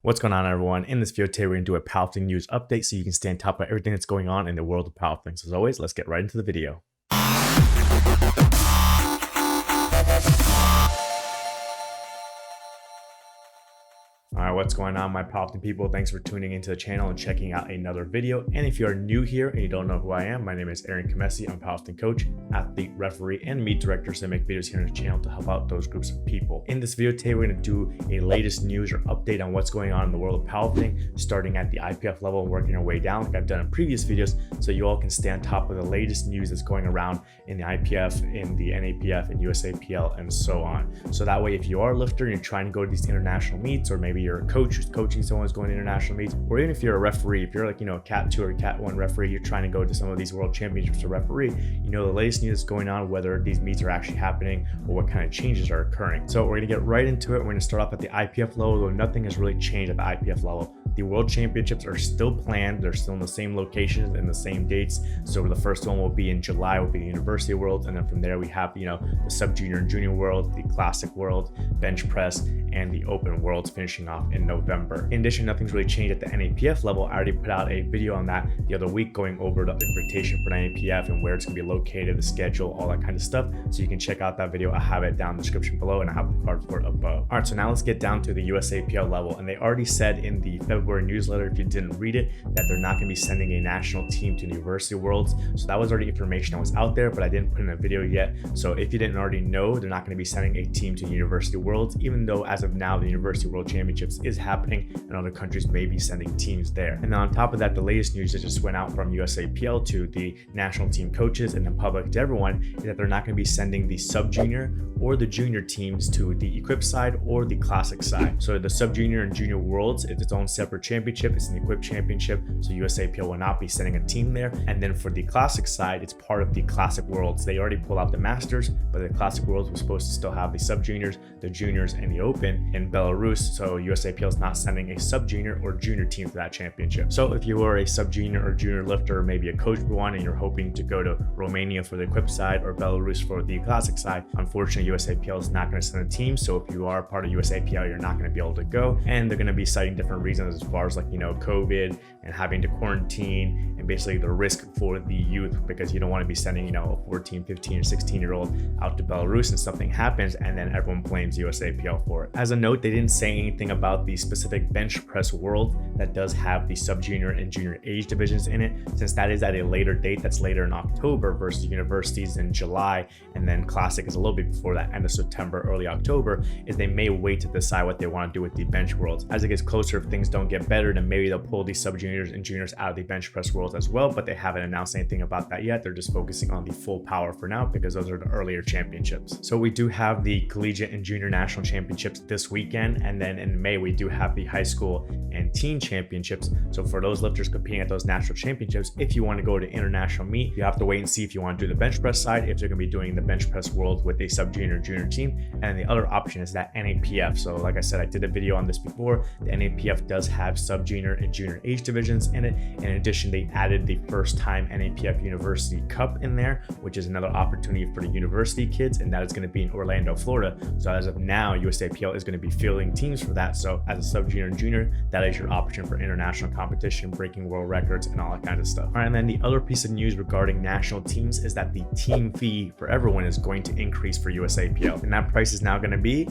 What's going on, everyone? In this video today, we're going to do a powerlifting news update so you can stay on top of everything that's going on in the world of powerlifting. So as always, let's get right into the video. All right, what's going on, my powerlifting people? Thanks for tuning into the channel and checking out another video. And if you are new here and you don't know who I am, my name is Aaron Kamesi. I'm a powerlifting coach, athlete, referee, and meet director. So I make videos here on the channel to help out those groups of people. In this video today, we're going to do a latest news or update on what's going on in the world of powerlifting, starting at the IPF level and working our way down like I've done in previous videos, so you all can stay on top of the latest news that's going around in the IPF, in the NAPF, and USAPL, and so on. So that way, if you are a lifter and you're trying to go to these international meets, or maybe you're a coach who's coaching someone who's going to international meets, or even if you're a referee, if you're like, a Cat 2 or Cat 1 referee, you're trying to go to some of these world championships to referee, the latest news that's going on, whether these meets are actually happening or what kind of changes are occurring. So we're going to get right into it. We're going to start off at the IPF level, though nothing has really changed at the IPF level. The world championships are still planned. They're still in the same locations and the same dates. So the first one will be in July, will be the University Worlds, and then from there we have the sub junior and junior world, the classic world, bench press, and the open worlds finishing off in November. In addition, nothing's really changed at the NAPF level. I already put out a video on that the other week, going over the invitation for the NAPF and where it's going to be located, the schedule, all that kind of stuff. So you can check out that video. I have it down in the description below, and I have the card for it above. All right, so now let's get down to the USAPL level. And they already said in the February newsletter, if you didn't read it, that they're not going to be sending a national team to the University Worlds. So that was already information that was out there, but I didn't put in a video yet. So if you didn't already know, they're not going to be sending a team to the University Worlds, even though as of now the University World Championships is happening and other countries may be sending teams there. And then on top of that, the latest news that just went out from USAPL to the national team coaches and the public, to everyone, is that they're not going to be sending the sub junior or the junior teams to the equip side or the classic side. So the sub junior and junior worlds is its own separate championship. It's an equip championship, so USAPL will not be sending a team there. And then for the classic side, it's part of the classic worlds. They already pulled out the masters, but the classic worlds was supposed to still have the sub juniors, the juniors, and the open in Belarus. So USAPL is not sending a sub junior or junior team for that championship. So if you are a sub junior or junior lifter, or maybe a coach for one, and you're hoping to go to Romania for the equip side or Belarus for the classic side, unfortunately USAPL is not going to send a team. So if you are part of USAPL, you're not going to be able to go, and they're going to be citing different reasons as far as COVID and having to quarantine, and basically the risk for the youth, because you don't want to be sending a 14, 15, or 16-year-old out to Belarus and something happens and then everyone blames USAPL for it. As a note, they didn't say anything about the specific bench press world that does have the sub junior and junior age divisions in it, since that is at a later date. That's later in October versus universities in July, and then classic is a little bit before that, end of September, early October. Is they may wait to decide what they want to do with the bench worlds. As it gets closer, if things don't get better, then maybe they'll pull these sub juniors and juniors out of the bench press worlds as well, but they haven't announced anything about that yet. They're just focusing on the full power for now, because those are the earlier championships. So we do have the collegiate and junior national championships this weekend, and then in May we do have the high school and teen championships. So for those lifters competing at those national championships, if you want to go to international meet, you have to wait and see if you want to do the bench press side, if they're going to be doing the bench press world with a sub junior junior team. And the other option is that NAPF. So like I said, I did a video on this before. The NAPF does have sub junior and junior age divisions in it. In addition, they added the first time NAPF University Cup in there, which is another opportunity for the university kids, and that is going to be in Orlando, Florida. So as of now, USAPL is going to be fielding teams for that. So as a sub junior and junior, that is your option for international competition, breaking world records, and all that kind of stuff. All right, and then the other piece of news regarding national teams is that the team fee for everyone is going to increase for USAPL, and that price is now going to be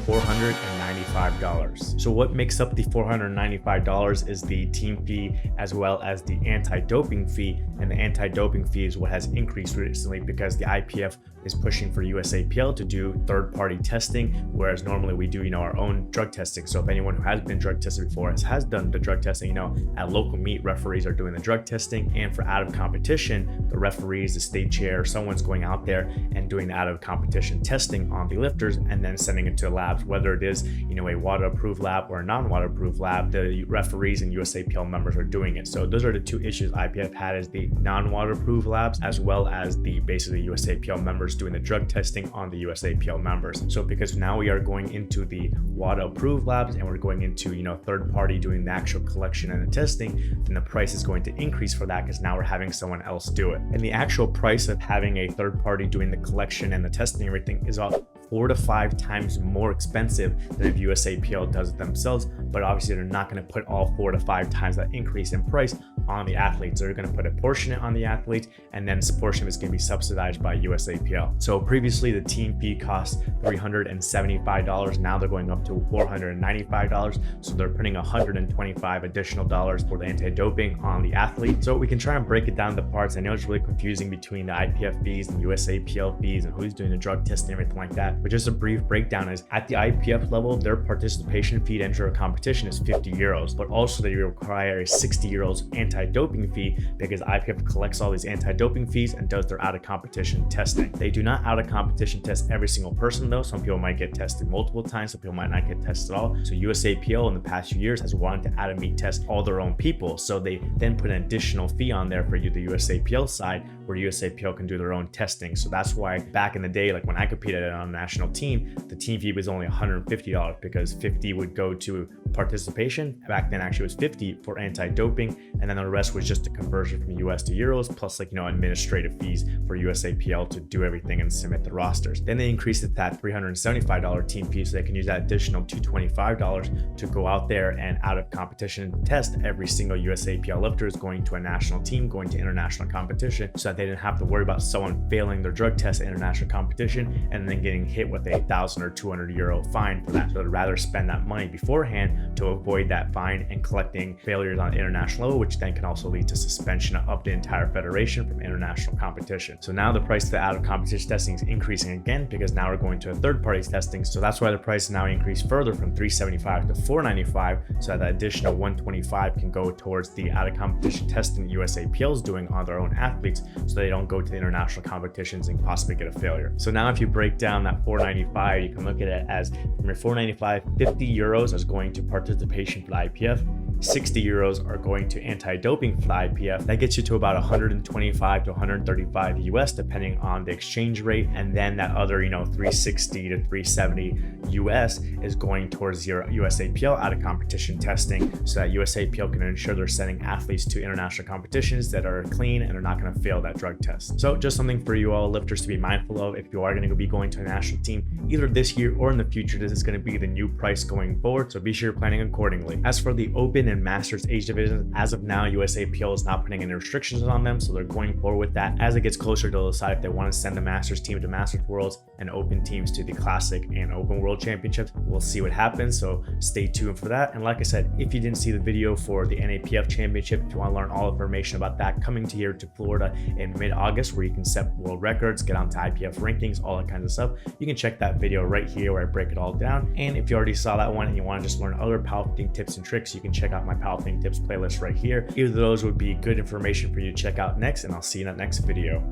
$495. So what makes up the $495 is the team fee as well as the anti-doping fee, and the anti-doping fee is what has increased recently because the IPF is pushing for USAPL to do third-party testing, whereas normally we do our own drug testing. So if anyone who has been drug tested before has done the drug testing, at local meet, referees are doing the drug testing, and for out of competition, the referees, the state chair, someone's going out there and doing the out of competition testing on the lifters and then sending it to labs, whether it is a WADA approved lab or a non-WADA approved lab. The referees and USAPL members are doing it. So those are the two issues IPF had, is the non-WADA approved labs as well as the basically USAPL members doing the drug testing on the USAPL members. So because now we are going into the WADA approved labs and we're going into third party doing the actual collection and the testing, then the price is going to increase for that, because now we're having someone else do it. And the actual price of having a third party doing the collection and the testing and everything is about 4 to 5 times more expensive than if USAPL does it themselves. But obviously they're not going to put all 4 to 5 times that increase in price on the athletes. They're going to put a portion on the athletes, and then a portion is going to be subsidized by USAPL. So previously the team fee cost $375. Now they're going up to $495. So they're putting $125 additional dollars for the anti-doping on the athlete. So we can try and break it down into parts. I know it's really confusing between the IPF fees and USAPL fees and who's doing the drug test and everything like that. But just a brief breakdown is at the IPF level, their participation fee to enter a competition is 50 euros, but also they require a 60 euros anti-doping fee because IPF collects all these anti-doping fees and does their out-of-competition testing. They do not out-of-competition test every single person though. Some people might get tested multiple times, some people might not get tested at all. So USAPL in the past few years has wanted to out-of-meet test all their own people. So they then put an additional fee on there for you, the USAPL side, where USAPL can do their own testing. So that's why back in the day, like when I competed on a national team, the team fee was only $150 because 50 would go to participation. Back then actually it was 50 for anti-doping, and then the rest was just a conversion from US to euros plus administrative fees for USAPL to do everything and submit the rosters. Then they increased it to that $375 team fee so they can use that additional $225 to go out there and out of competition test every single USAPL lifter is going to a national team, going to international competition, so that they didn't have to worry about someone failing their drug test at international competition and then getting hit with a 1,000 or 200 euro fine for that. So they'd rather spend that money beforehand to avoid that fine and collecting failures on international level, which then can also lead to suspension of the entire federation from international competition. So now the price of the out of competition testing is increasing again because now we're going to a third party testing. So that's why the price now increased further from $375 to $495, so that additional $125 can go towards the out of competition testing USAPL is doing on their own athletes, so they don't go to the international competitions and possibly get a failure. So now if you break down that $495, you can look at it as from your $495, 50 euros is going to participation for the IPF, 60 euros are going to anti-doping for the IPF. That gets you to about 125 to 135 US depending on the exchange rate, and then that other 360 to 370 US is going towards your USAPL out of competition testing, so that USAPL can ensure they're sending athletes to international competitions that are clean and are not going to fail that drug test. So just something for you all lifters to be mindful of if you are going to be going to a national team either this year or in the future. This is going to be the new price going forward, so be sure you're planning accordingly. As for the open and masters age divisions, as of now USAPL is not putting any restrictions on them, so they're going forward with that. As it gets closer, they'll decide if they want to send the masters team to Masters Worlds and open teams to the Classic and Open World Championships. We'll see what happens, so stay tuned for that. And like I said, if you didn't see the video for the NAPF Championship, if you want to learn all information about that, coming to here to Florida in mid-August, where you can set world records, get onto IPF rankings, all that kinds of stuff, you can check that video right here where I break it all down. And if you already saw that one and you want to just learn other powerlifting tips and tricks, you can check out my powerlifting tips playlist right here. Either of those would be good information for you to check out next, and I'll see you in that next video.